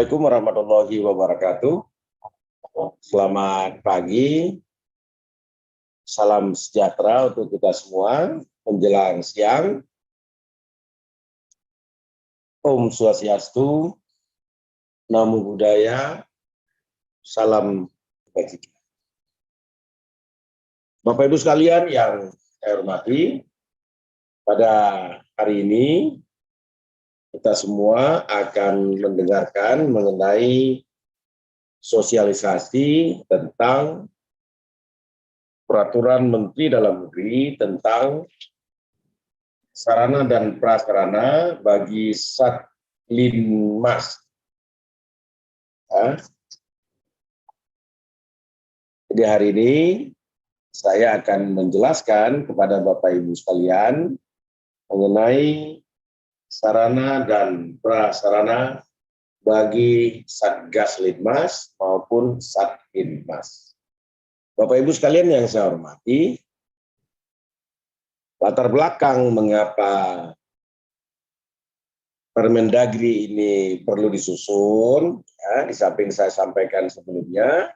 Assalamualaikum warahmatullahi wabarakatuh. Selamat pagi, salam sejahtera untuk kita semua menjelang siang. Om Swastiastu, Namo Buddhaya, salam kebajikan. Bapak Ibu sekalian yang saya hormati, pada hari ini kita semua akan mendengarkan mengenai sosialisasi tentang peraturan Menteri Dalam Negeri tentang sarana dan prasarana bagi Satlinmas. Jadi hari ini saya akan menjelaskan kepada Bapak Ibu sekalian mengenai sarana dan prasarana bagi Satgas Linmas maupun Satlinmas. Bapak Ibu sekalian yang saya hormati, latar belakang mengapa Permendagri ini perlu disusun, ya, di samping saya sampaikan sebelumnya,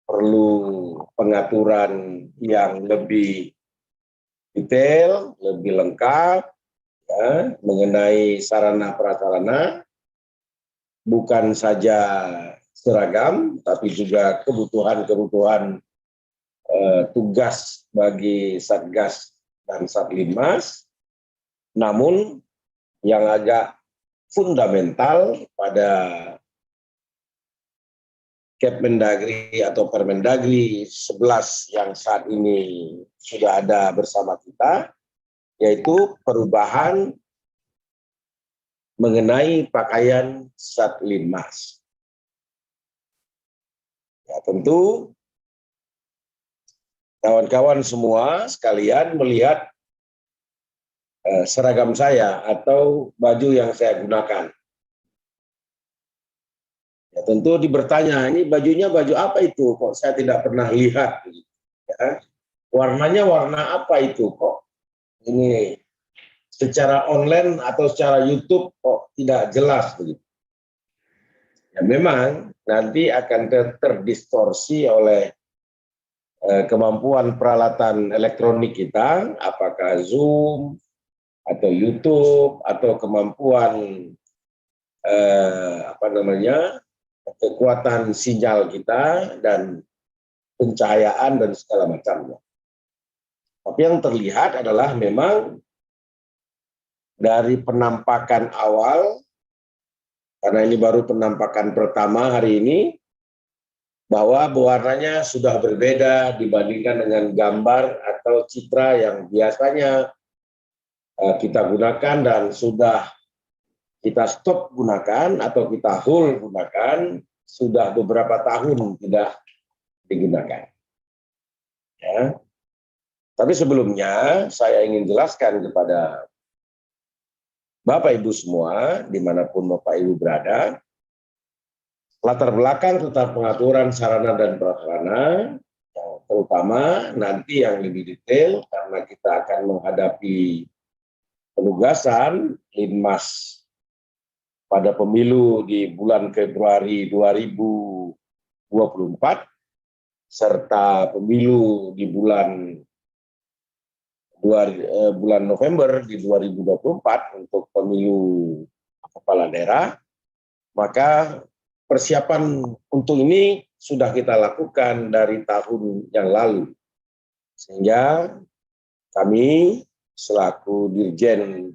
perlu pengaturan yang lebih detail, lebih lengkap, ya, mengenai sarana prasarana, bukan saja seragam, tapi juga kebutuhan-kebutuhan tugas bagi Satgas dan Satlinmas. Namun yang agak fundamental pada Kepmendagri atau Permendagri 11 yang saat ini sudah ada bersama kita, yaitu perubahan mengenai pakaian Satlinmas. Ya, tentu kawan-kawan semua sekalian melihat seragam saya atau baju yang saya gunakan. Ya, tentu bertanya, ini bajunya baju apa itu? Kok saya tidak pernah lihat? Ya. Warnanya warna apa itu? Kok ini secara online atau secara YouTube kok tidak jelas begitu? Ya, memang nanti akan terdistorsi oleh kemampuan peralatan elektronik kita, apakah Zoom atau YouTube atau kemampuan kekuatan sinyal kita dan pencahayaan dan segala macamnya. Tapi yang terlihat adalah memang dari penampakan awal, karena ini baru penampakan pertama hari ini, bahwa warnanya sudah berbeda dibandingkan dengan gambar atau citra yang biasanya kita gunakan dan sudah kita stop gunakan atau kita hold gunakan sudah beberapa tahun tidak digunakan. Ya. Tapi sebelumnya saya ingin jelaskan kepada Bapak Ibu semua, dimanapun Bapak Ibu berada, latar belakang tentang pengaturan sarana dan prasarana, terutama nanti yang lebih detail karena kita akan menghadapi penugasan Linmas pada pemilu di bulan Februari 2024 serta pemilu di bulan November di 2024 untuk pemilu kepala daerah, maka persiapan untuk ini sudah kita lakukan dari tahun yang lalu. Sehingga kami selaku Dirjen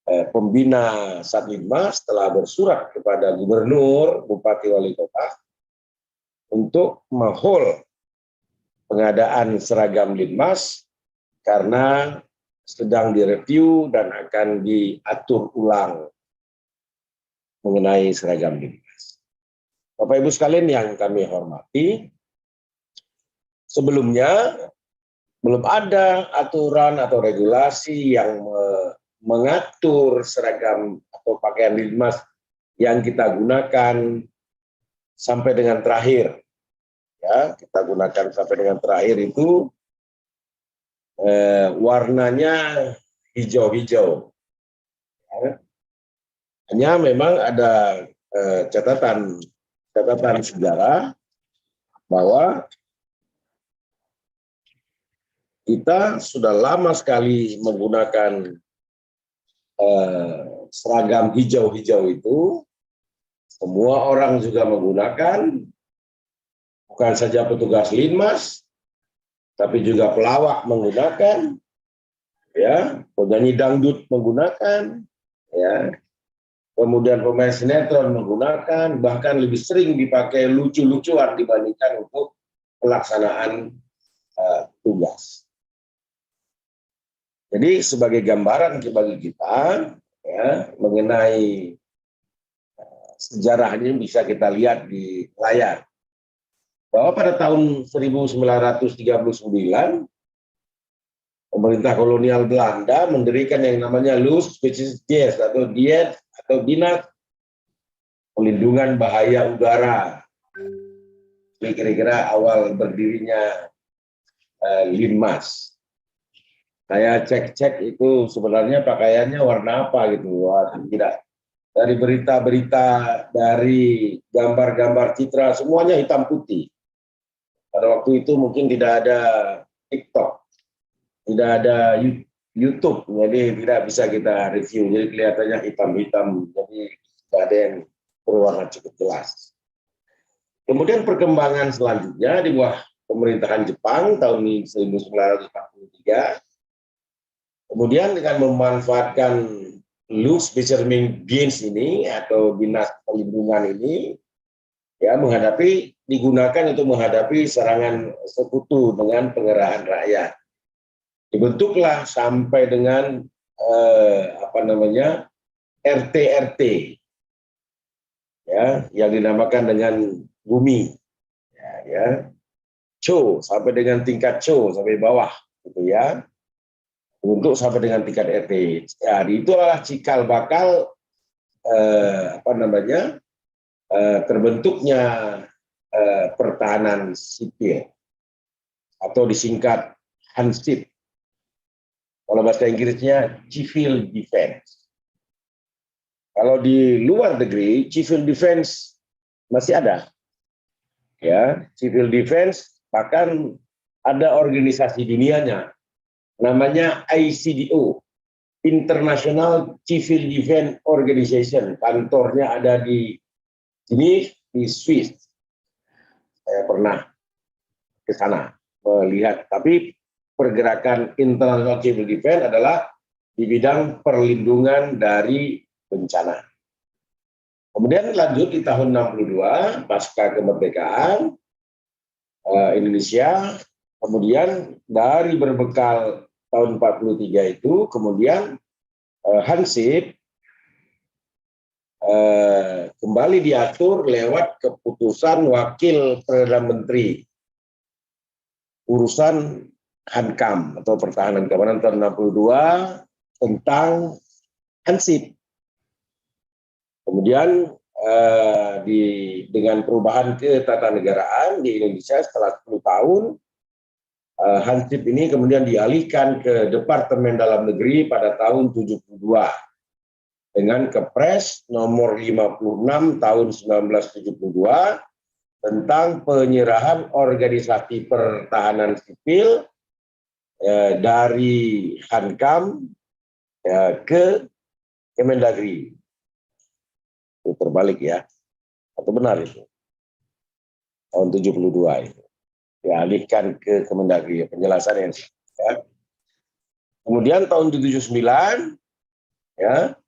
Pembina Satlinmas telah bersurat kepada Gubernur, Bupati, Wali Kota untuk meng-hold pengadaan seragam Linmas karena sedang direview dan akan diatur ulang mengenai seragam Linmas. Bapak Ibu sekalian yang kami hormati, sebelumnya belum ada aturan atau regulasi yang mengatur seragam atau pakaian Linmas yang kita gunakan sampai dengan terakhir. Ya, kita gunakan sampai dengan terakhir itu warnanya hijau-hijau. Ya. Hanya memang ada catatan sejarah bahwa kita sudah lama sekali menggunakan seragam hijau-hijau itu. Semua orang juga menggunakan, bukan saja petugas Linmas, tapi juga pelawak menggunakan, ya, penyanyi dangdut menggunakan, ya, kemudian pemain sinetron menggunakan, bahkan lebih sering dipakai lucu-lucuan dibandingkan untuk pelaksanaan tugas. Jadi sebagai gambaran bagi kita, ya, mengenai sejarah ini bisa kita lihat di layar. Bahwa pada tahun 1939, pemerintah kolonial Belanda mendirikan yang namanya Luchtvaartdienst atau Diet atau Dinas Pelindungan Bahaya Udara. Ini kira-kira awal berdirinya Linmas. Saya cek-cek itu sebenarnya pakaiannya warna apa gitu. Wah, tidak. Dari berita-berita, dari gambar-gambar citra, semuanya hitam putih. Pada waktu itu mungkin tidak ada TikTok, tidak ada YouTube, jadi tidak bisa kita review. Jadi kelihatannya hitam-hitam, jadi tidak ada yang berwarna cukup jelas. Kemudian perkembangan selanjutnya di bawah pemerintahan Jepang tahun 1943, kemudian dengan memanfaatkan Luchtvaartdienst ini atau dinas perlindungan ini, ya, digunakan untuk menghadapi serangan sekutu dengan pengerahan rakyat. Dibentuklah sampai dengan RT-RT, ya, yang dinamakan dengan Bumi, ya, CO sampai dengan tingkat CO sampai bawah, gitu ya. Untuk sampai dengan tingkat RT. Ya, itulah cikal bakal terbentuknya pertahanan sipil atau disingkat Hansip. Kalau bahasa Inggrisnya Civil Defense. Kalau di luar negeri Civil Defense masih ada. Ya, Civil Defense bahkan ada organisasi dunianya. Namanya ICDO, International Civil Defense Organization. Kantornya ada di sini, di Swiss. Saya pernah ke sana melihat. Tapi pergerakan International Civil Defense adalah di bidang perlindungan dari bencana. Kemudian lanjut di tahun 62, pasca kemerdekaan Indonesia, kemudian dari berbekal tahun 43 itu, kemudian Hansip kembali diatur lewat keputusan Wakil Perdana Menteri urusan Hankam atau Pertahanan Keamanan tahun 62 tentang Hansip. Kemudian dengan perubahan ketatanegaraan di Indonesia setelah 10 tahun, Hansip ini kemudian dialihkan ke Departemen Dalam Negeri pada tahun 72 dengan Kepres nomor 56 tahun 1972 tentang penyerahan organisasi pertahanan sipil dari Hankam ke Kemendagri. Itu terbalik ya, atau benar itu? Tahun 72 itu. Dialihkan ke Kemendagri, penjelasan yang ya. Kemudian tahun 79 ya,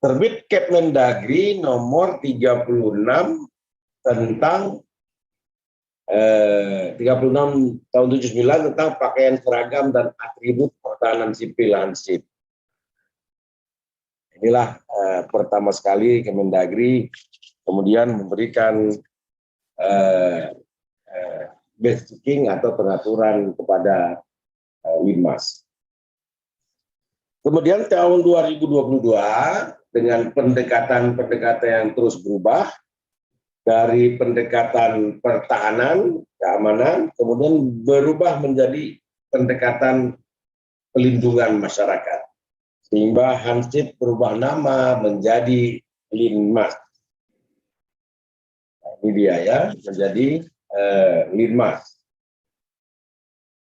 terbit Kemendagri nomor 36 tentang 36 tahun 79 tentang pakaian seragam dan atribut pertahanan sipil Hansip. Inilah pertama sekali Kemendagri kemudian memberikan basiking atau pengaturan kepada Linmas. Kemudian tahun 2022 dengan pendekatan-pendekatan yang terus berubah dari pendekatan pertahanan, keamanan, kemudian berubah menjadi pendekatan pelindungan masyarakat. Sehingga Hansip berubah nama menjadi Linmas. Ini dia ya, menjadi Linmas.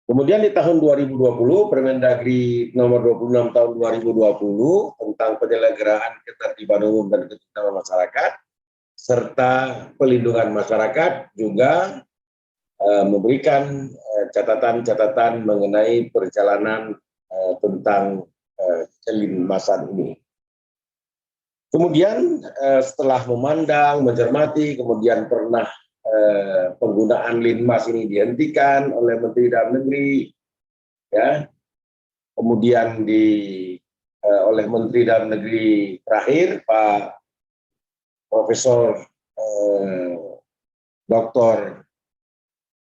Kemudian di tahun 2020, Permendagri nomor 26 tahun 2020 tentang penyelenggaraan ketertiban umum dan ketertiban masyarakat serta pelindungan masyarakat juga memberikan catatan-catatan mengenai perjalanan tentang kelinmasan ini. Kemudian setelah memandang, mencermati, kemudian pernah penggunaan Linmas ini dihentikan oleh Menteri Dalam Negeri, ya. Kemudian oleh Menteri Dalam Negeri terakhir Pak Profesor Dr.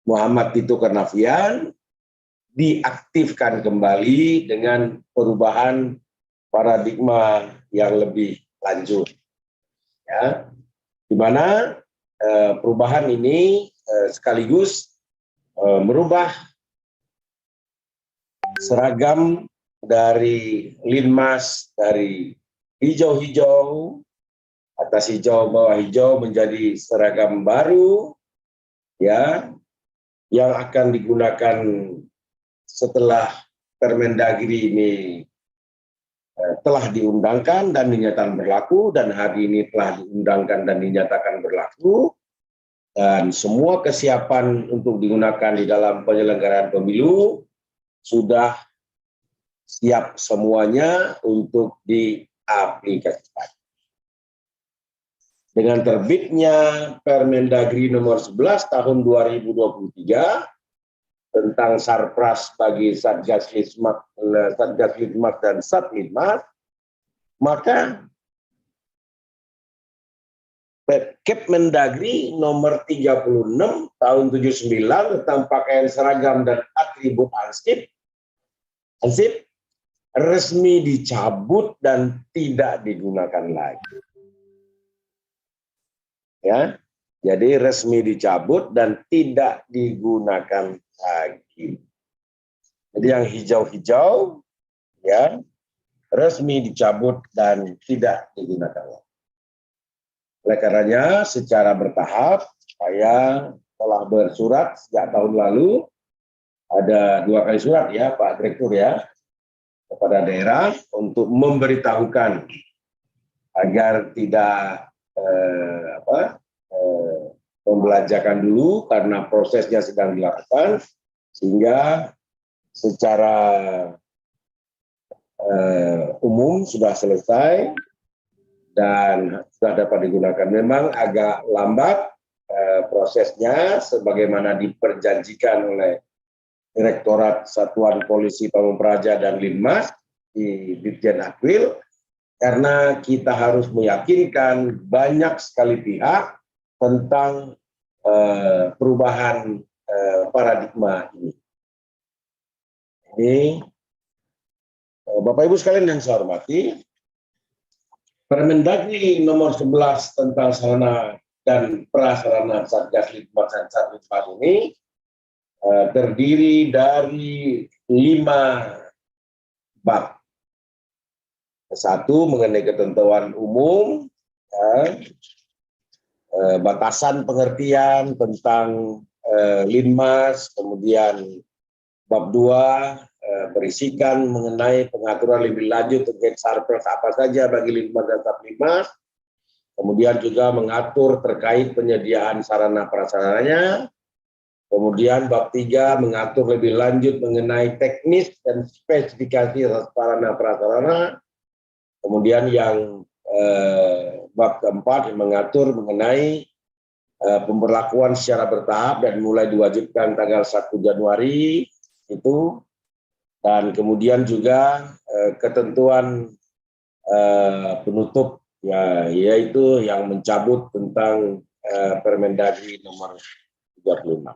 Muhammad Tito Karnavian diaktifkan kembali dengan perubahan paradigma yang lebih lanjut, ya, di mana perubahan ini sekaligus merubah seragam dari Linmas dari hijau-hijau, atas hijau bawah hijau menjadi seragam baru, ya, yang akan digunakan setelah Permendagri ini telah diundangkan dan dinyatakan berlaku, dan hari ini telah diundangkan dan dinyatakan berlaku, dan semua kesiapan untuk digunakan di dalam penyelenggaraan pemilu sudah siap semuanya untuk diaplikasikan. Dengan terbitnya Permendagri nomor 11 tahun 2023 tentang Sarpras bagi Satgas Linmas dan Satlinmas, maka Kepmendagri nomor 36 tahun 79 tentang pakaian seragam dan atribut ansip resmi dicabut dan tidak digunakan lagi. Ya, jadi resmi dicabut dan tidak digunakan lagi. Jadi yang hijau-hijau, ya, resmi dicabut dan tidak digunakan lagi. Oleh karenanya, secara bertahap, saya telah bersurat sejak tahun lalu, ada 2 kali surat ya Pak Direktur ya, kepada daerah untuk memberitahukan agar tidak membelanjakan dulu karena prosesnya sedang dilakukan, sehingga secara umum sudah selesai dan sudah dapat digunakan. Memang agak lambat prosesnya sebagaimana diperjanjikan oleh Direktorat Satuan Polisi Pamung Praja dan Linmas di Ditjen Akmil, karena kita harus meyakinkan banyak sekali pihak tentang perubahan paradigma ini. Ini Bapak Ibu sekalian yang saya hormati, Permendagri nomor 11 tentang sarana dan prasarana Satgas Linmas dan Satlinmas ini terdiri dari 5 bab. Satu, mengenai ketentuan umum, ya, batasan pengertian tentang Linmas, kemudian bab 2 berisikan mengenai pengaturan lebih lanjut terkait Sarpras apa saja bagi Linmas dan Satlinmas, kemudian juga mengatur terkait penyediaan sarana prasarananya, kemudian bab 3 mengatur lebih lanjut mengenai teknis dan spesifikasi sarana prasarana, kemudian yang bab keempat yang mengatur mengenai pemberlakuan secara bertahap dan mulai diwajibkan tanggal 1 Januari itu, dan kemudian juga ketentuan penutup, ya, yaitu yang mencabut tentang Permendagri nomor 36.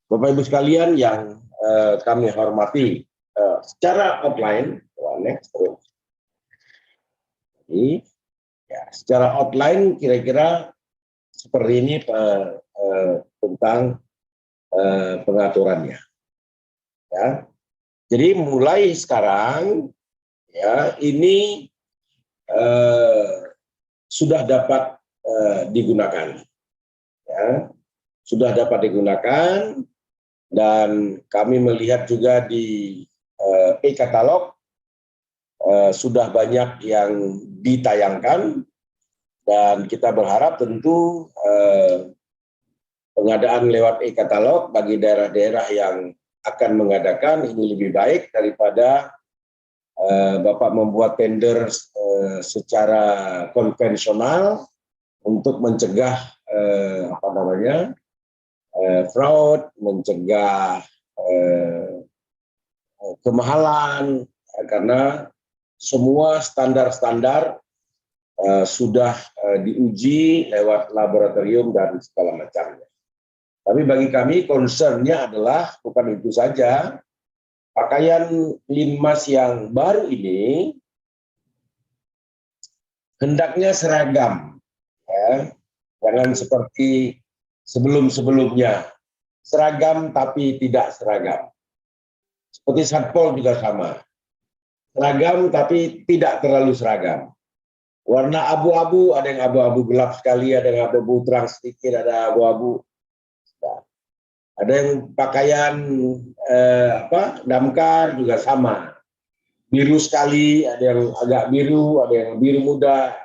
Bapak Ibu sekalian yang kami hormati, secara outline, next, jadi, ya, secara outline kira-kira seperti ini tentang pengaturannya. Ya. Jadi mulai sekarang, ya, ini sudah dapat digunakan. ya, sudah dapat digunakan, dan kami melihat juga di e-katalog sudah banyak yang ditayangkan, dan kita berharap tentu pengadaan lewat e-katalog bagi daerah-daerah yang akan mengadakan ini lebih baik daripada Bapak membuat tender secara konvensional untuk mencegah fraud, mencegah kemahalan, karena semua standar-standar sudah diuji lewat laboratorium dan segala macamnya. Tapi bagi kami concernnya adalah bukan itu saja, pakaian linmas yang baru ini hendaknya seragam, ya. Jangan seperti sebelum-sebelumnya, seragam tapi tidak seragam. Seperti satpol juga sama, seragam tapi tidak terlalu seragam. Warna abu-abu, ada yang abu-abu gelap sekali, ada yang abu-abu terang sedikit, ada abu-abu. Ada yang pakaian damkar juga sama, biru sekali, ada yang agak biru, ada yang biru muda.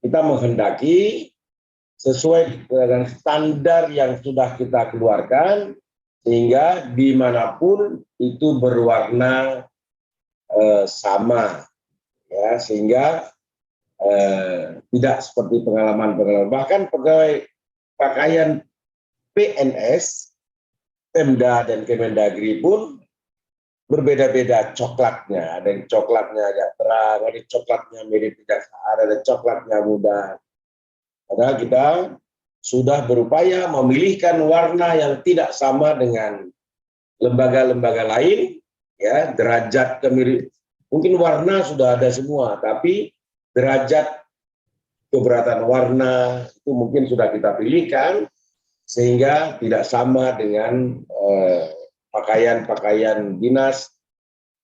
Kita menghendaki sesuai dengan standar yang sudah kita keluarkan, sehingga dimanapun itu berwarna sama, ya, sehingga tidak seperti pengalaman-pengalaman. Bahkan pegawai pakaian PNS, Pemda dan Kemendagri pun berbeda-beda coklatnya. Ada yang coklatnya agak terang, ada yang coklatnya mirip kejaksaan, ada coklatnya muda. Padahal kita sudah berupaya memilihkan warna yang tidak sama dengan lembaga-lembaga lain, ya, derajat kemirip. Mungkin warna sudah ada semua, tapi derajat keberatan warna itu mungkin sudah kita pilihkan, sehingga tidak sama dengan pakaian-pakaian dinas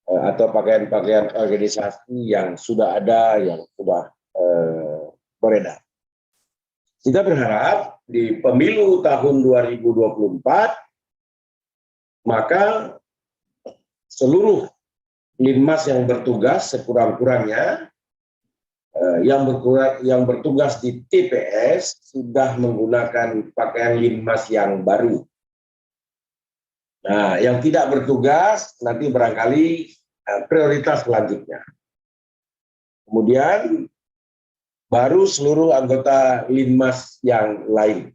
atau pakaian-pakaian organisasi yang sudah ada, yang sudah beredar. Kita berharap di pemilu tahun 2024, maka seluruh linmas yang bertugas sekurang-kurangnya yang bertugas di TPS sudah menggunakan pakaian linmas yang baru. Nah, yang tidak bertugas nanti barangkali prioritas selanjutnya. Kemudian baru seluruh anggota linmas yang lain.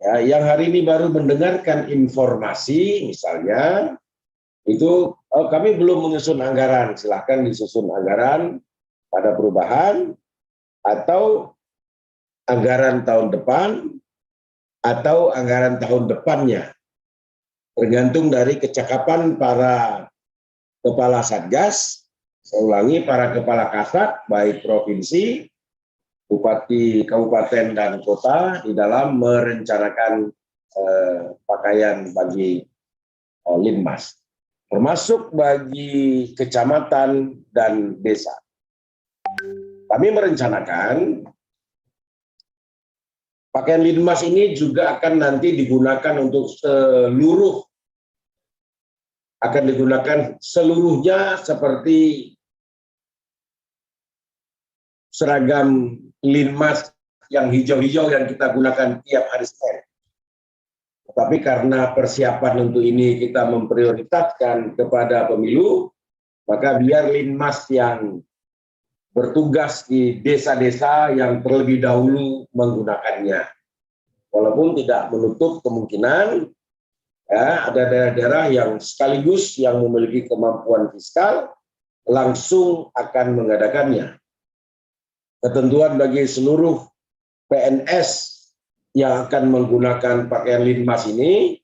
Ya, yang hari ini baru mendengarkan informasi, misalnya itu kami belum menyusun anggaran, silahkan disusun anggaran pada perubahan atau anggaran tahun depan atau anggaran tahun depannya, tergantung dari kecakapan para kepala satgas. Saya ulangi, para kepala kasat baik provinsi, bupati, kabupaten dan kota di dalam merencanakan pakaian bagi linmas, termasuk bagi kecamatan dan desa. Kami merencanakan pakaian linmas ini juga akan nanti digunakan untuk seluruhnya seperti seragam linmas yang hijau-hijau yang kita gunakan tiap hari Senin. Tetapi karena persiapan untuk ini kita memprioritaskan kepada pemilu, maka biar linmas yang bertugas di desa-desa yang terlebih dahulu menggunakannya. Walaupun tidak menutup kemungkinan ya, ada daerah-daerah yang sekaligus yang memiliki kemampuan fiskal langsung akan mengadakannya. Ketentuan bagi seluruh PNS yang akan menggunakan pakaian linmas ini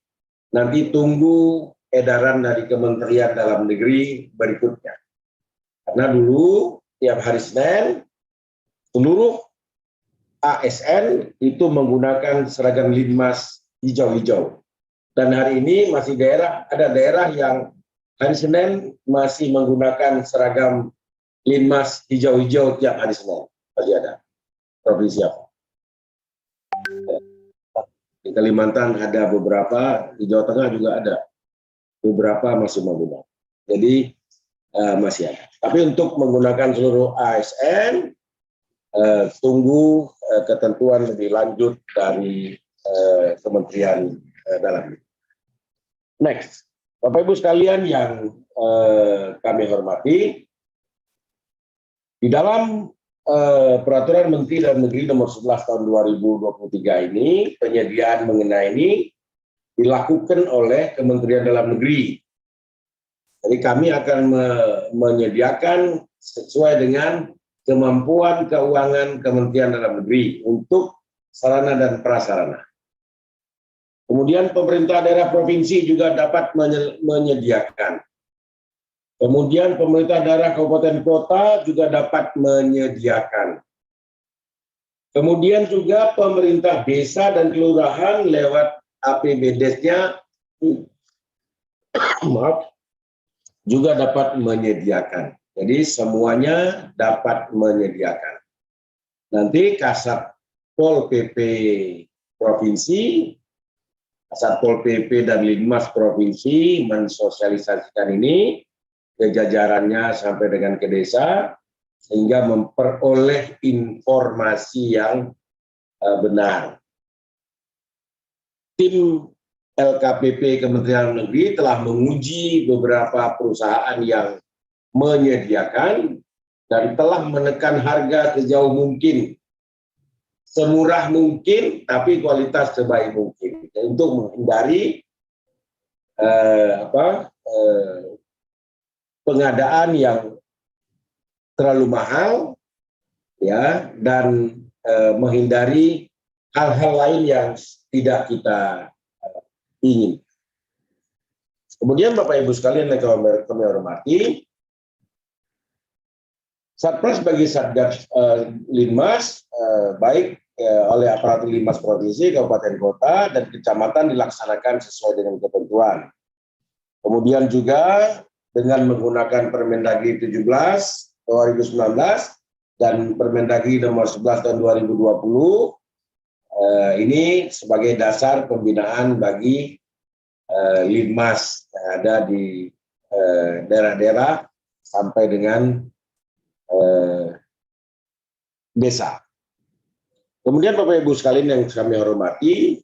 nanti tunggu edaran dari Kementerian Dalam Negeri berikutnya. Karena dulu tiap hari Senin seluruh ASN itu menggunakan seragam linmas hijau-hijau. Dan hari ini masih ada daerah yang hari Senin masih menggunakan seragam linmas hijau-hijau tiap hari Senin. Masih ada provinsi apa? Di Kalimantan ada beberapa, di Jawa Tengah juga ada beberapa masih menggunakan. Jadi masih ada. Tapi untuk menggunakan seluruh ASN, tunggu ketentuan lebih lanjut dari Kementerian Dalam Negeri. Next, Bapak Ibu sekalian yang kami hormati, di dalam Peraturan Menteri Dalam Negeri Nomor 11 Tahun 2023 ini, penyediaan mengenai ini dilakukan oleh Kementerian Dalam Negeri. Jadi kami akan menyediakan sesuai dengan kemampuan keuangan Kementerian Dalam Negeri untuk sarana dan prasarana. Kemudian pemerintah daerah provinsi juga dapat menyediakan. Kemudian pemerintah daerah kabupaten kota juga dapat menyediakan. Kemudian juga pemerintah desa dan kelurahan lewat APBD-nya juga dapat menyediakan. Jadi semuanya dapat menyediakan. Nanti Kasatpol PP Provinsi, Kasatpol PP dan Linmas Provinsi mensosialisasikan ini ke jajarannya sampai dengan ke desa, sehingga memperoleh informasi yang benar. Tim LKPP Kementerian Negeri telah menguji beberapa perusahaan yang menyediakan dan telah menekan harga sejauh mungkin, semurah mungkin, tapi kualitas sebaik mungkin untuk menghindari pengadaan yang terlalu mahal, ya, dan menghindari hal-hal lain yang tidak kita ingin. Kemudian Bapak Ibu sekalian yang kami hormati, Satpras bagi Satgas Linmas baik oleh aparatur Linmas Provinsi, Kabupaten Kota, dan Kecamatan dilaksanakan sesuai dengan ketentuan. Kemudian juga dengan menggunakan Permendagri 17 2019 dan Permendagri nomor 11 tahun 2020, ini sebagai dasar pembinaan bagi Linmas yang ada di daerah-daerah sampai dengan desa. Kemudian Bapak Ibu sekalian yang kami hormati,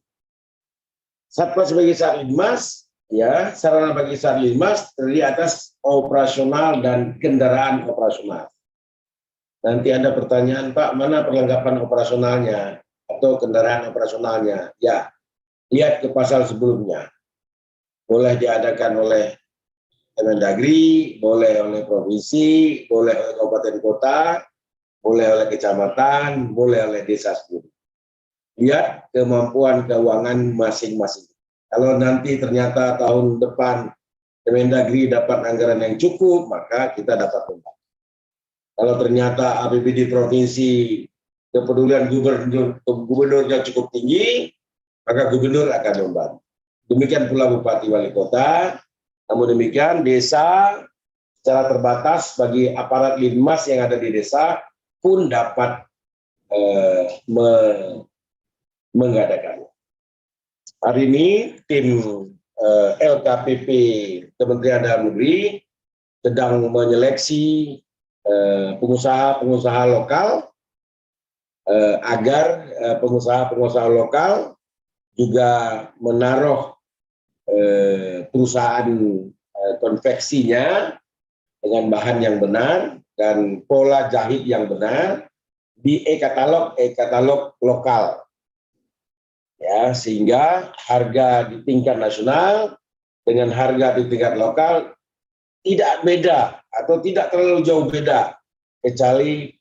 Satpras bagi Satlinmas, ya, sarana bagi Satlinmas terdiri atas operasional dan kendaraan operasional. Nanti ada pertanyaan, Pak, mana perlengkapan operasionalnya atau kendaraan operasionalnya? Ya, lihat ke pasal sebelumnya. Boleh diadakan oleh Kemendagri, boleh oleh provinsi, boleh oleh kabupaten kota, boleh oleh kecamatan, boleh oleh desa sendiri. Lihat kemampuan keuangan masing-masing. Kalau nanti ternyata tahun depan Kemendagri dapat anggaran yang cukup, maka kita dapat membantu. Kalau ternyata APBD provinsi kepedulian gubernurnya cukup tinggi, maka gubernur akan membantu. Demikian pula bupati wali kota. Namun demikian, desa secara terbatas bagi aparat Linmas yang ada di desa pun dapat mengadakannya. Hari ini tim LKPP Kementerian Dalam Negeri sedang menyeleksi pengusaha-pengusaha lokal agar pengusaha-pengusaha lokal juga menaruh perusahaan konveksinya dengan bahan yang benar dan pola jahit yang benar di e-katalog lokal, ya, sehingga harga di tingkat nasional dengan harga di tingkat lokal tidak beda atau tidak terlalu jauh beda, kecuali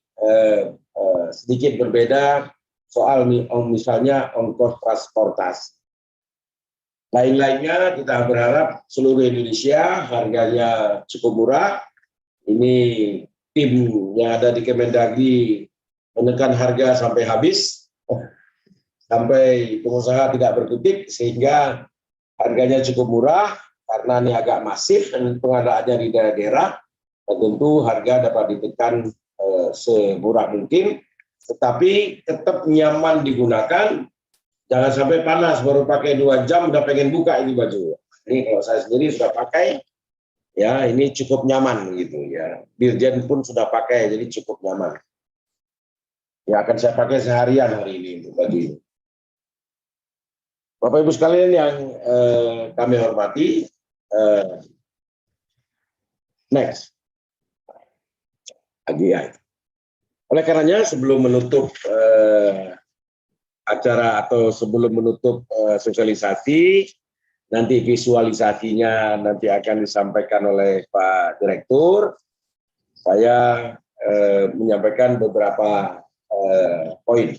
sedikit berbeda soal misalnya ongkos transportasi. Lain-lainnya kita berharap seluruh Indonesia harganya cukup murah. Ini tim yang ada di Kemendagri menekan harga sampai habis, sampai pengusaha tidak berkutik, sehingga harganya cukup murah karena ini agak masif dan pengadaannya di daerah-daerah. Dan tentu harga dapat ditekan semurah mungkin, tetapi tetap nyaman digunakan Jangan sampai panas, baru pakai 2 jam udah pengen buka ini baju. Ini kalau saya sendiri sudah pakai, ya ini cukup nyaman gitu ya. Dirjen pun sudah pakai, jadi cukup nyaman. Ya akan saya pakai seharian hari ini untuk baju ini. Bapak Ibu sekalian yang kami hormati, next. Ya. Oleh karenanya sebelum menutup acara atau sebelum menutup sosialisasi, nanti visualisasinya nanti akan disampaikan oleh Pak Direktur. Saya menyampaikan beberapa poin.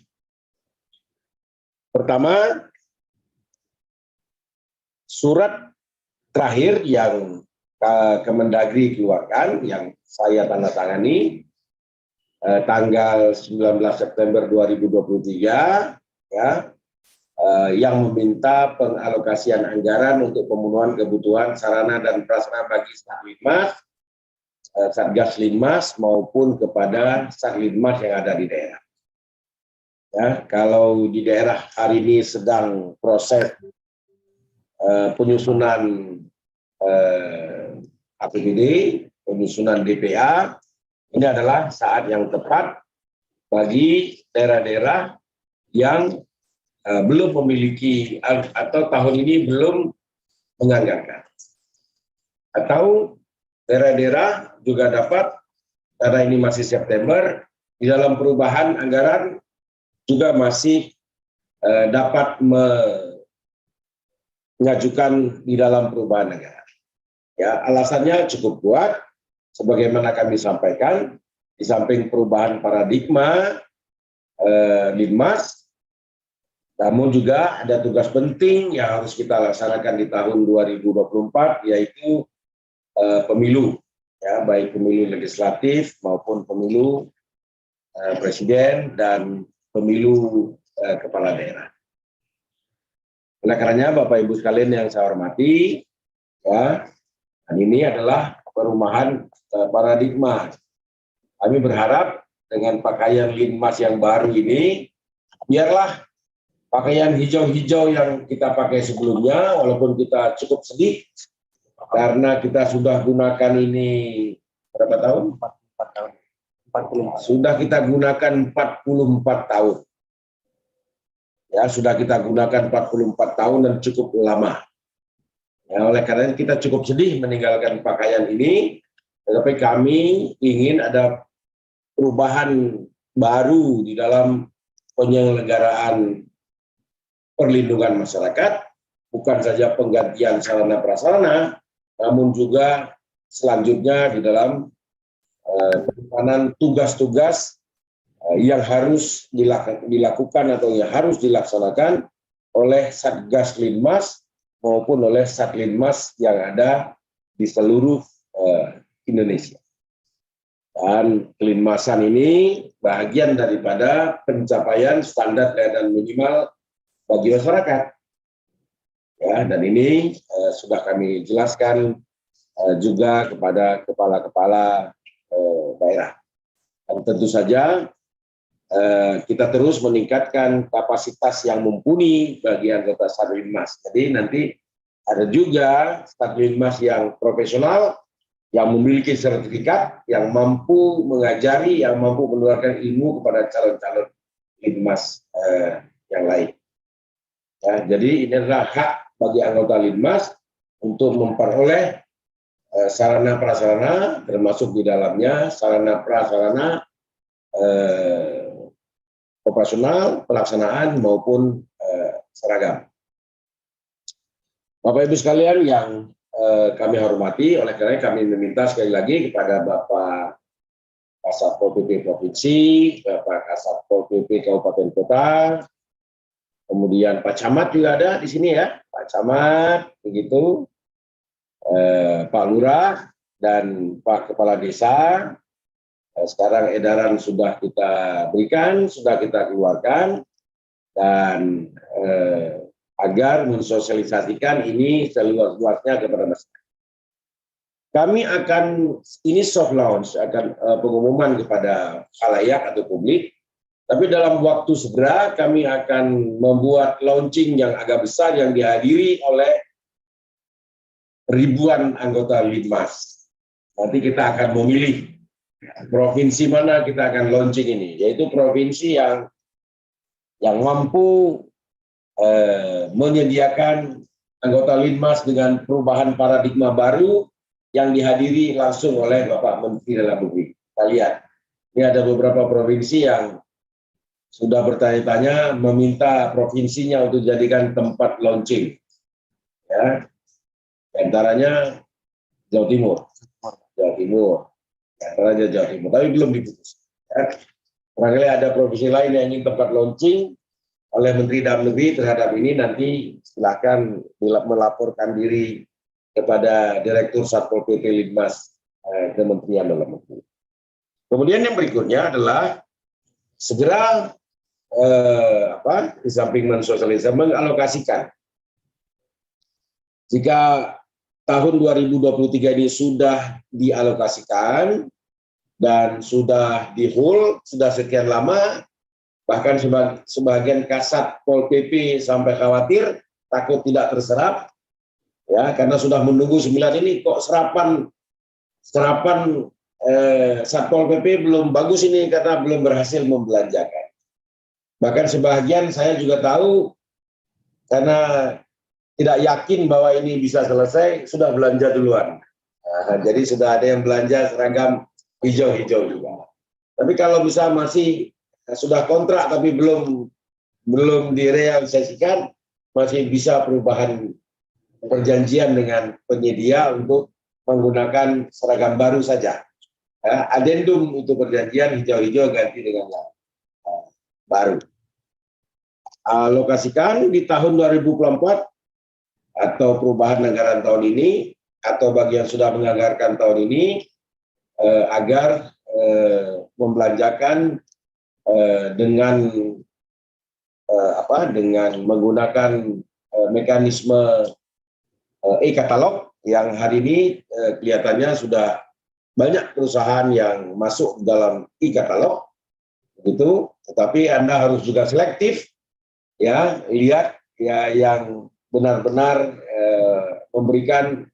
Pertama, surat terakhir yang Kemendagri keluarkan, yang saya tanda tangani, tanggal 19 September 2023, ya, yang meminta pengalokasian anggaran untuk pemenuhan kebutuhan sarana dan prasarana bagi Satlinmas, Satgas Linmas maupun kepada Satlinmas yang ada di daerah. Ya, kalau di daerah hari ini sedang proses penyusunan APBD, penyusunan DPA, ini adalah saat yang tepat bagi daerah-daerah yang belum memiliki atau tahun ini belum menganggarkan. Atau daerah-daerah juga dapat, karena ini masih September, di dalam perubahan anggaran juga masih dapat mengajukan di dalam perubahan anggaran. Ya, alasannya cukup kuat, sebagaimana kami sampaikan, di samping perubahan paradigma Linmas, namun juga ada tugas penting yang harus kita laksanakan di tahun 2024, yaitu pemilu, ya, baik pemilu legislatif maupun pemilu presiden dan pemilu kepala daerah. Oleh karenanya, Bapak Ibu sekalian yang saya hormati, ya, dan ini adalah perubahan paradigma. Kami berharap dengan pakaian Linmas yang baru ini, biarlah pakaian hijau-hijau yang kita pakai sebelumnya, walaupun kita cukup sedih, karena kita sudah gunakan ini berapa tahun? 44 tahun. 40. Sudah kita gunakan 44 tahun. Ya, sudah kita gunakan 44 tahun dan cukup lama. Ya, oleh karena kita cukup sedih meninggalkan pakaian ini, tetapi kami ingin ada perubahan baru di dalam penyelenggaraan perlindungan masyarakat, bukan saja penggantian sarana prasarana, namun juga selanjutnya di dalam penanganan tugas-tugas yang harus dilakukan atau yang harus dilaksanakan oleh Satgas Linmas maupun oleh Satlinmas yang ada di seluruh Indonesia. Dan kelinmasan ini bagian daripada pencapaian standar layanan minimal bagi masyarakat. Ya, dan ini sudah kami jelaskan juga kepada kepala-kepala daerah. Dan tentu saja kita terus meningkatkan kapasitas yang mumpuni bagi anggota Satlinmas. Jadi nanti ada juga Satlinmas yang profesional, yang memiliki sertifikat, yang mampu mengajari, yang mampu menularkan ilmu kepada calon-calon Linmas yang lain. Ya, jadi ini adalah hak bagi anggota Linmas untuk memperoleh sarana prasarana, termasuk di dalamnya sarana prasarana operasional, pelaksanaan maupun seragam. Bapak Ibu sekalian yang kami hormati, oleh karena kami meminta sekali lagi kepada Bapak Kasatpol PP Provinsi, Bapak Kasatpol PP Kabupaten Kota, kemudian Pak Camat juga ada di sini ya, Pak Camat, begitu, Pak Lurah dan Pak Kepala Desa. Sekarang edaran sudah kita berikan, sudah kita keluarkan, dan agar mensosialisasikan ini seluas-luasnya kepada masyarakat. Kami akan, ini soft launch, akan pengumuman kepada khalayak atau publik, Tapi dalam waktu segera kami akan membuat launching yang agak besar yang dihadiri oleh ribuan anggota Lidmas. Nanti kita akan memilih provinsi mana kita akan launching ini, yaitu provinsi yang mampu menyediakan anggota Lidmas dengan perubahan paradigma baru yang dihadiri langsung oleh Bapak Menteri Dalam Negeri. Kita lihat, ini ada beberapa provinsi yang sudah bertanya-tanya meminta provinsinya untuk jadikan tempat launching. Ya, antaranya Jawa Timur, antaranya Jawa Timur, tapi belum diputus. Ya. Barangkali ada provinsi lain yang ingin tempat launching oleh Menteri Dalam Negeri terhadap ini, nanti silakan melaporkan diri kepada Direktur Satpol PP Lidmas Kementerian Dalam Negeri. Kemudian yang berikutnya adalah segera di samping mensosialisasi, mengalokasikan. Jika tahun 2023 ini sudah dialokasikan dan sudah di-hold sudah sekian lama, bahkan sebagian kasat Pol PP sampai khawatir takut tidak terserap, ya, karena sudah menunggu 9 ini kok serapan Satpol PP belum bagus ini karena belum berhasil membelanjakan. Bahkan sebagian saya juga tahu karena tidak yakin bahwa ini bisa selesai, sudah belanja duluan. Nah, jadi sudah ada yang belanja seragam hijau-hijau juga. Tapi kalau bisa masih sudah kontrak tapi belum direalisasikan, masih bisa perubahan perjanjian dengan penyedia untuk menggunakan seragam baru saja. Adendum untuk perjanjian hijau-hijau ganti dengan baru. Alokasikan di tahun 2024 atau perubahan anggaran tahun ini atau bagi yang sudah menganggarkan tahun ini agar membelanjakan dengan menggunakan mekanisme e-katalog yang hari ini kelihatannya sudah banyak perusahaan yang masuk dalam e-katalog, begitu. Tetapi Anda harus juga selektif, ya, lihat ya yang benar-benar memberikan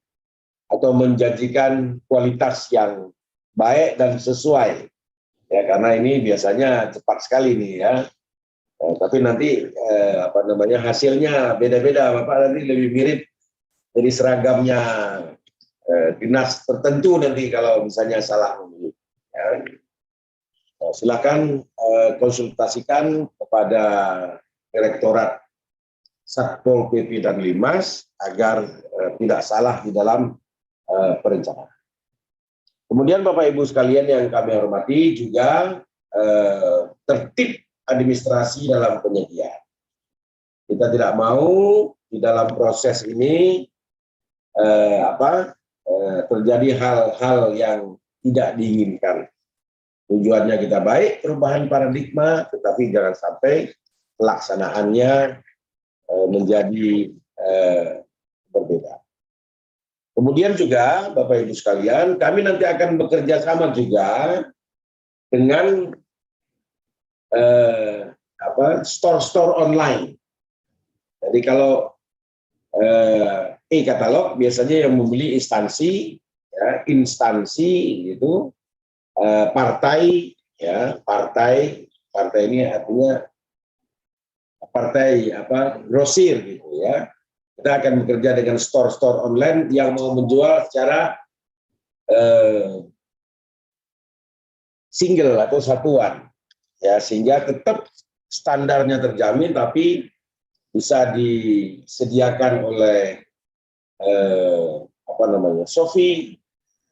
atau menjanjikan kualitas yang baik dan sesuai, ya, karena ini biasanya cepat sekali nih, ya. Tapi nanti hasilnya beda-beda, Bapak, nanti lebih mirip dari seragamnya dinas tertentu nanti kalau misalnya salah memilih. Ya. Silakan konsultasikan kepada Direktorat Satpol PP dan Lidmas agar tidak salah di dalam perencanaan. Kemudian Bapak Ibu sekalian yang kami hormati juga tertib administrasi dalam penyediaan. Kita tidak mau di dalam proses ini terjadi hal-hal yang tidak diinginkan. Tujuannya kita baik, perubahan paradigma, tetapi jangan sampai pelaksanaannya menjadi berbeda. Kemudian juga Bapak Ibu sekalian, kami nanti akan bekerja sama juga dengan store-store online. Jadi kalau e-katalog biasanya yang membeli instansi, ya, gitu, partai, ya, partai ini artinya partai grosir gitu, ya. Kita akan bekerja dengan store-store online yang mau menjual secara single atau satuan, ya, sehingga tetap standarnya terjamin tapi bisa disediakan oleh Shopee,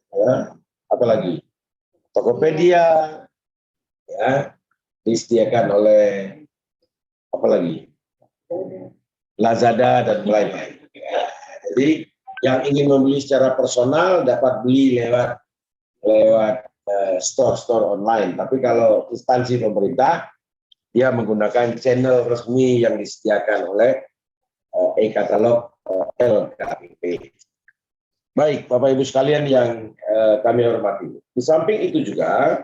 ya, apalagi Tokopedia, ya, disediakan oleh apalagi Lazada dan lain-lain. Ya, jadi yang ingin membeli secara personal dapat beli lewat store-store online. Tapi kalau instansi pemerintah, dia menggunakan channel resmi yang disediakan oleh e-katalog LKPP. Baik, Bapak Ibu sekalian yang kami hormati. Di samping itu juga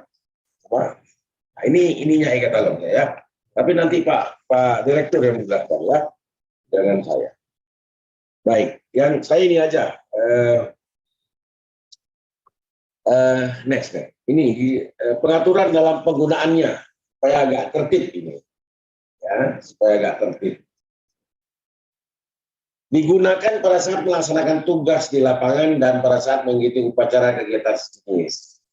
Nah, ini ininya e-katalognya ya. Tapi nanti Pak Direktur yang menjelaskan ya, jangan saya. Baik, yang saya ini aja. Next. Ini pengaturan dalam penggunaannya supaya agak tertib ini, ya, supaya agak tertib. Digunakan pada saat melaksanakan tugas di lapangan dan pada saat mengikuti upacara kegiatan sejenis.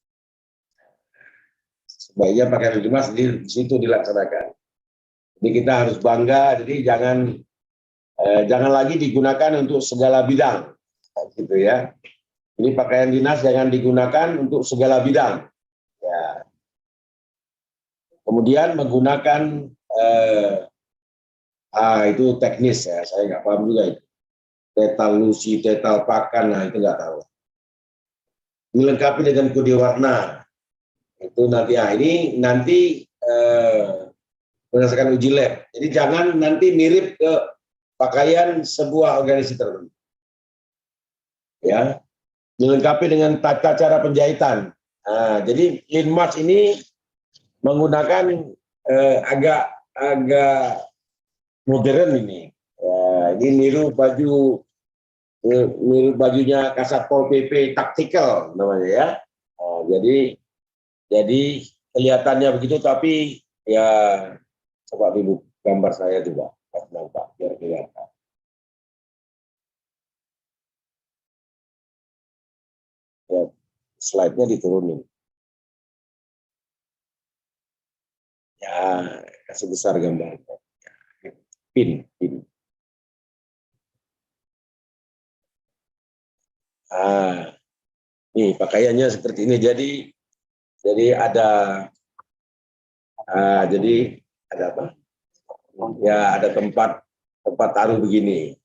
Sebaiknya pakai lemas di situ dilaksanakan. Jadi kita harus bangga. Jadi jangan lagi digunakan untuk segala bidang, gitu ya. Ini pakaian dinas jangan digunakan untuk segala bidang. Ya. Kemudian menggunakan itu teknis ya, saya nggak paham juga itu. Tetal lusi, tetal pakan, nah itu nggak tahu. Dilengkapi dengan kode warna. Itu nanti ini nanti berdasarkan uji lab. Jadi jangan nanti mirip ke pakaian sebuah organisasi tertentu. Ya, dilengkapi dengan tata cara penjahitan. Nah, jadi Linmas ini menggunakan agak modern ini. Ya, ini niru bajunya Kasat Pol PP taktikal namanya ya. Nah, jadi kelihatannya begitu, tapi ya coba dulu gambar saya juga nampak biar kelihatan. Ya, slide-nya diturunin. Ya, kasih besar gambarnya. Pin. Nih pakaiannya seperti ini. Jadi ada apa? Ya ada tempat taruh begini.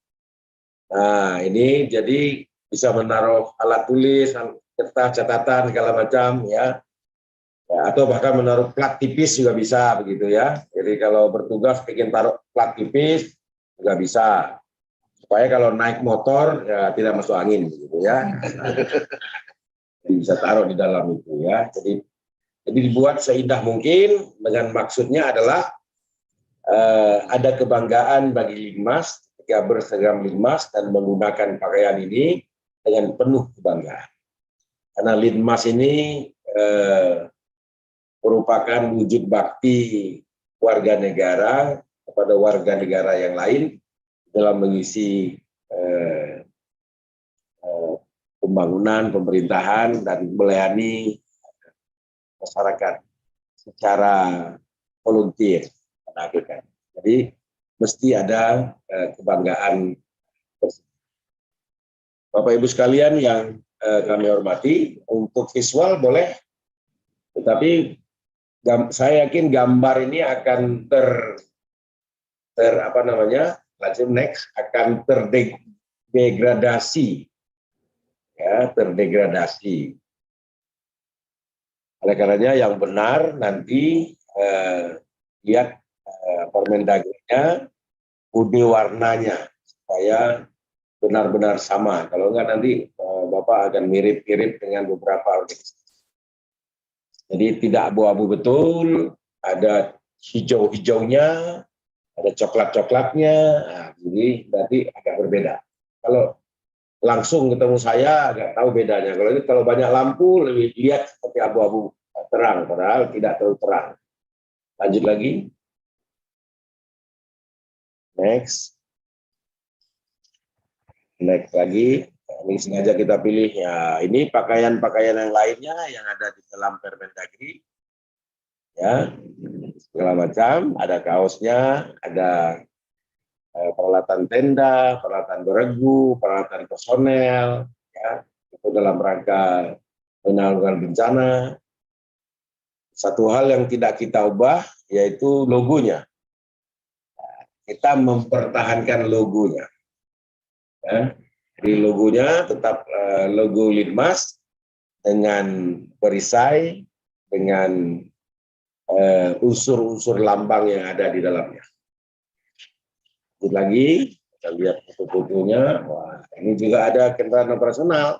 Nah ini jadi bisa menaruh alat tulis, kertas, catatan segala macam ya. Atau bahkan menaruh plat tipis juga bisa begitu ya. Jadi kalau bertugas ingin taruh plat tipis juga bisa. Supaya kalau naik motor ya tidak masuk angin begitu ya. Jadi bisa taruh di dalam itu ya. Jadi dibuat seindah mungkin dengan maksudnya adalah ada kebanggaan bagi Linmas ketika berseragam Linmas dan menggunakan pakaian ini dengan penuh kebanggaan. Karena Linmas ini merupakan wujud bakti warga negara kepada warga negara yang lain dalam mengisi pembangunan, pemerintahan, dan melayani masyarakat secara volunteer. Jadi mesti ada kebanggaan. Bapak Ibu sekalian yang kami hormati, untuk visual boleh, tetapi saya yakin gambar ini akan akan terdegradasi, ya, terdegradasi. Oleh karenanya yang benar nanti lihat Permendagrinya, kode warnanya supaya benar-benar sama. Kalau enggak nanti Bapak akan mirip-mirip dengan beberapa organisasi. Jadi tidak abu-abu betul, ada hijau-hijaunya, ada coklat-coklatnya, nah, jadi berarti agak berbeda. Kalau langsung ketemu saya agak tahu bedanya. Kalau banyak lampu lebih lihat seperti abu-abu terang, padahal tidak terlalu terang. Lanjut lagi. Next lagi. Ini sengaja kita pilih ya. Ini pakaian-pakaian yang lainnya yang ada di dalam Permendagri. Ya, segala macam. Ada kaosnya, ada peralatan tenda, peralatan beregu, peralatan personel. Ya, itu dalam rangka penanggulangan bencana. Satu hal yang tidak kita ubah yaitu logonya. Kita mempertahankan logonya. Ya. Jadi logonya tetap logo Linmas dengan perisai, dengan unsur-unsur lambang yang ada di dalamnya. Lanjut lagi, kita lihat foto-fotonya. Wah, ini juga ada kendaraan operasional.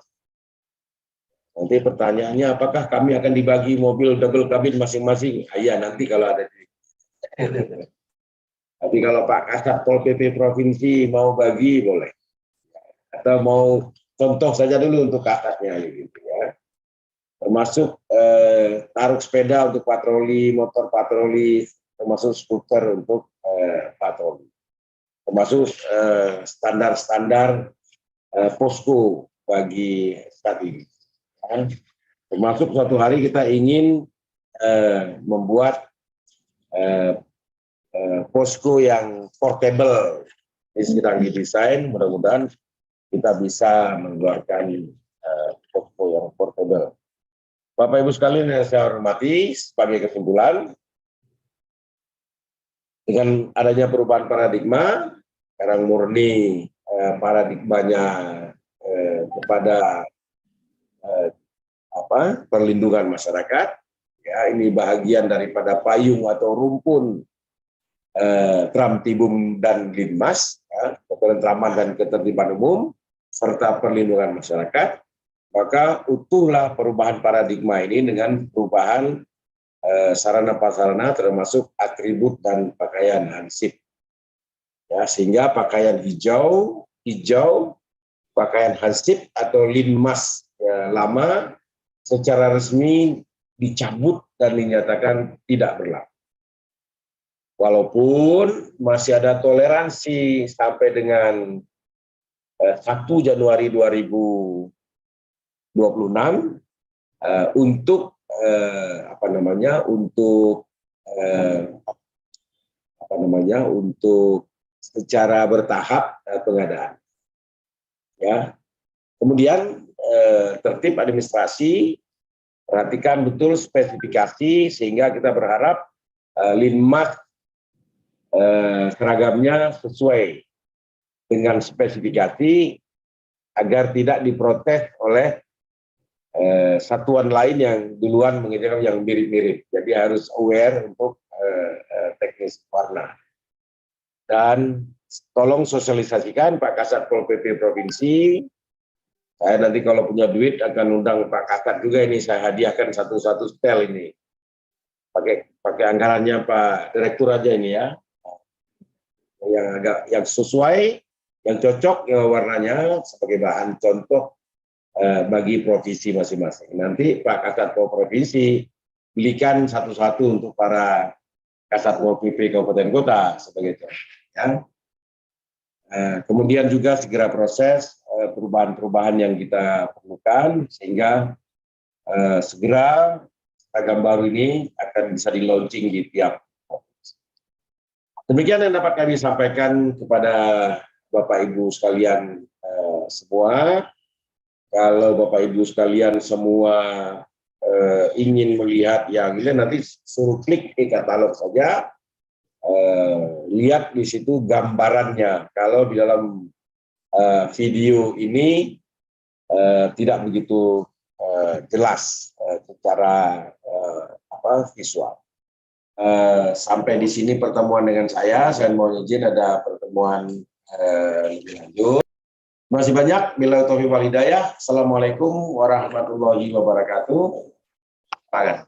Nanti pertanyaannya, apakah kami akan dibagi mobil double kabin masing-masing? Iya, nanti kalau ada. Tapi kalau Pak Kasat Pol PP Provinsi mau bagi, boleh. Atau mau contoh saja dulu untuk kasatnya, gitu ya. Termasuk taruh sepeda untuk patroli, motor patroli, termasuk skuter untuk patroli. Termasuk standar-standar posko bagi saat ini. Ya. Termasuk suatu hari kita ingin membuat posko yang portable. Ini sedang didesain, mudah-mudahan kita bisa mengeluarkan posko yang portable. Bapak Ibu sekalian yang saya hormati, sebagai kesimpulan, dengan adanya perubahan paradigma, sekarang murni paradigmanya kepada perlindungan masyarakat. Ya, ini bagian daripada payung atau rumpun Tram-Tibum dan Linmas, ya, ketentraman dan ketertiban umum, serta perlindungan masyarakat. Maka utuhlah perubahan paradigma ini dengan perubahan sarana-prasarana termasuk atribut dan pakaian hansip. Ya, sehingga pakaian hijau, pakaian hansip atau linmas ya, lama secara resmi dicabut dan dinyatakan tidak berlaku. Walaupun masih ada toleransi sampai dengan 1 Januari 2026 untuk untuk secara bertahap pengadaan. Ya. Kemudian tertib administrasi, perhatikan betul spesifikasi sehingga kita berharap Linmas seragamnya sesuai dengan spesifikasi agar tidak diprotes oleh satuan lain yang duluan mengirimkan yang mirip-mirip. Jadi harus aware untuk teknis warna. Dan tolong sosialisasikan Pak Kasat Pol PP Provinsi. Saya nanti kalau punya duit akan undang Pak Kasat juga ini, saya hadiahkan satu-satu setel ini. Pakai anggarannya Pak Direktur aja ini ya. Yang sesuai, yang cocok ya warnanya sebagai bahan contoh bagi provinsi masing-masing. Nanti Pak Kasat Pol Provinsi belikan satu-satu untuk para Kasat Pol PP Kabupaten Kota sebagai contoh. Ya. Kemudian juga segera proses perubahan-perubahan yang kita perlukan sehingga segera seragam baru ini akan bisa di-launching di tiap. Demikian yang dapat kami sampaikan kepada Bapak Ibu sekalian semua. Kalau Bapak Ibu sekalian semua ingin melihat yang ini, nanti suruh klik di katalog saja, lihat di situ gambarannya. Kalau di dalam video ini tidak begitu jelas secara visual. Sampai di sini pertemuan dengan saya mohon izin ada pertemuan lebih lanjut. Masih banyak, billahi taufiq wal hidayah. Assalamualaikum warahmatullahi wabarakatuh. Tangan.